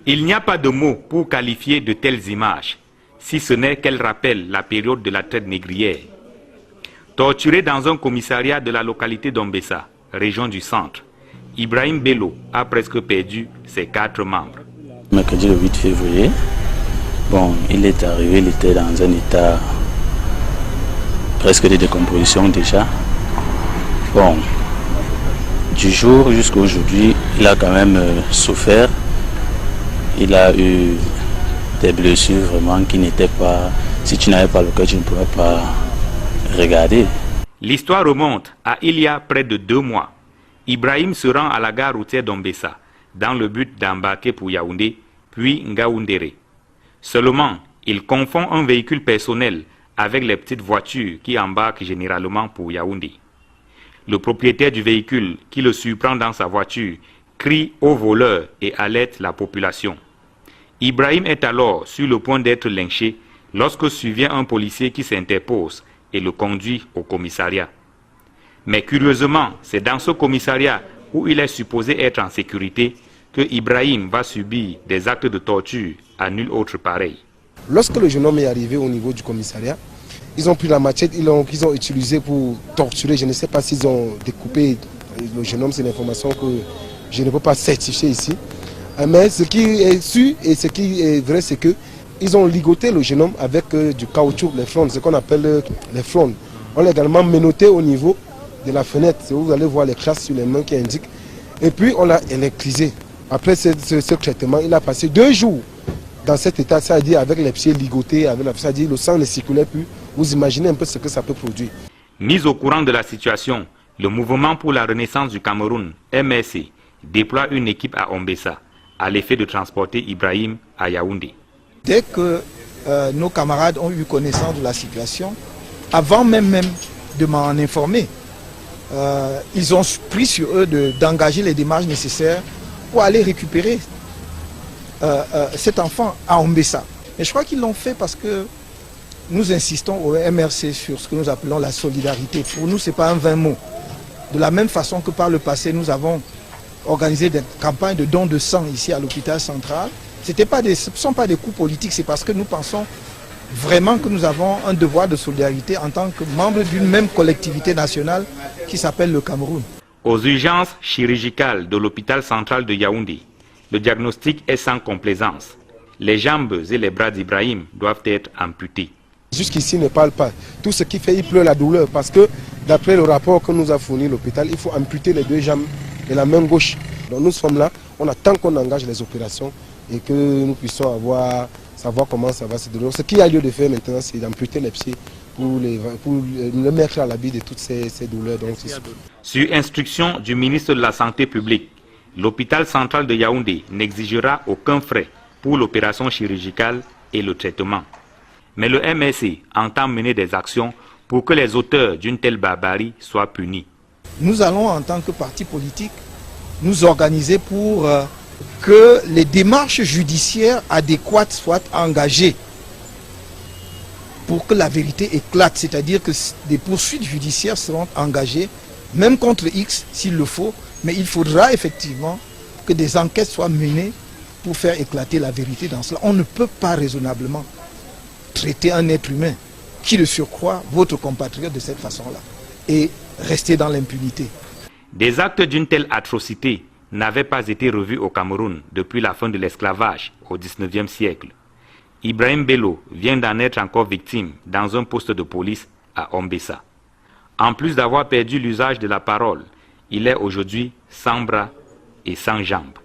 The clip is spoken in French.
Il n'y a pas de mots pour qualifier de telles images, si ce n'est qu'elles rappellent la période de la traite négrière. Torturé dans un commissariat de la localité d'Ombessa, région du centre, Ibrahim Bello a presque perdu ses 4 membres. Mercredi le 8 février, il est arrivé, il était dans un état presque de décomposition déjà. Du jour jusqu'à aujourd'hui, il a quand même souffert. Il a eu des blessures vraiment qui n'étaient pas... Si tu n'avais pas le cœur, tu ne pourrais pas regarder. L'histoire remonte à il y a près de 2 mois. Ibrahim se rend à la gare routière d'Ombessa dans le but d'embarquer pour Yaoundé, puis Ngaoundéré. Seulement, il confond un véhicule personnel avec les petites voitures qui embarquent généralement pour Yaoundé. Le propriétaire du véhicule, qui le surprend dans sa voiture, crie au voleur et alerte la population. Ibrahim est alors sur le point d'être lynché lorsque survient un policier qui s'interpose et le conduit au commissariat. Mais curieusement, c'est dans ce commissariat où il est supposé être en sécurité que Ibrahim va subir des actes de torture à nul autre pareil. Lorsque le jeune homme est arrivé au niveau du commissariat, ils ont pris la machette qu'ils ont utilisée pour torturer. Je ne sais pas s'ils ont découpé le jeune homme, c'est l'information que je ne peux pas certifier ici. Mais ce qui est sûr et ce qui est vrai, c'est qu'ils ont ligoté le jeune homme avec du caoutchouc, les frondes, ce qu'on appelle les frondes. On l'a également menotté au niveau de la fenêtre. Vous allez voir les traces sur les mains qui indiquent. Et puis on l'a électrisé. Après ce traitement, il a passé 2 jours dans cet état, c'est-à-dire avec les pieds ligotés, c'est-à-dire le sang ne circulait plus. Vous imaginez un peu ce que ça peut produire. Mis au courant de la situation, le Mouvement pour la Renaissance du Cameroun, MRC, déploie une équipe à Ombessa à l'effet de transporter Ibrahim à Yaoundé. Dès que nos camarades ont eu connaissance de la situation, avant même de m'en informer, ils ont pris sur eux d'engager les démarches nécessaires pour aller récupérer cet enfant à Ombessa. Mais je crois qu'ils l'ont fait parce que nous insistons au MRC sur ce que nous appelons la solidarité. Pour nous, ce n'est pas un vain mot. De la même façon que par le passé, nous avons organisé des campagnes de dons de sang ici à l'hôpital central. Ce ne sont pas des coups politiques, c'est parce que nous pensons vraiment que nous avons un devoir de solidarité en tant que membres d'une même collectivité nationale qui s'appelle le Cameroun. Aux urgences chirurgicales de l'hôpital central de Yaoundé, le diagnostic est sans complaisance. Les jambes et les bras d'Ibrahim doivent être amputés. Jusqu'ici, il ne parle pas. Tout ce qui fait, il pleure la douleur parce que d'après le rapport que nous a fourni l'hôpital, il faut amputer les 2 jambes et la main gauche. Donc nous sommes là, on attend qu'on engage les opérations et que nous puissions savoir comment ça va se dérouler. Ce qu'il y a lieu de faire maintenant, c'est d'amputer les pieds pour le mettre à l'abri de toutes ces douleurs. Donc, sur instruction du ministre de la Santé publique, l'hôpital central de Yaoundé n'exigera aucun frais pour l'opération chirurgicale et le traitement. Mais le MRC entend mener des actions pour que les auteurs d'une telle barbarie soient punis. Nous allons, en tant que parti politique, nous organiser pour que les démarches judiciaires adéquates soient engagées pour que la vérité éclate. C'est-à-dire que des poursuites judiciaires seront engagées, même contre X s'il le faut, mais il faudra effectivement que des enquêtes soient menées pour faire éclater la vérité dans cela. On ne peut pas raisonnablement traiter un être humain qui, de surcroît, votre compatriote de cette façon-là, et rester dans l'impunité. Des actes d'une telle atrocité n'avaient pas été revus au Cameroun depuis la fin de l'esclavage au XIXe siècle. Ibrahim Bello vient d'en être encore victime dans un poste de police à Ombessa. En plus d'avoir perdu l'usage de la parole, il est aujourd'hui sans bras et sans jambes.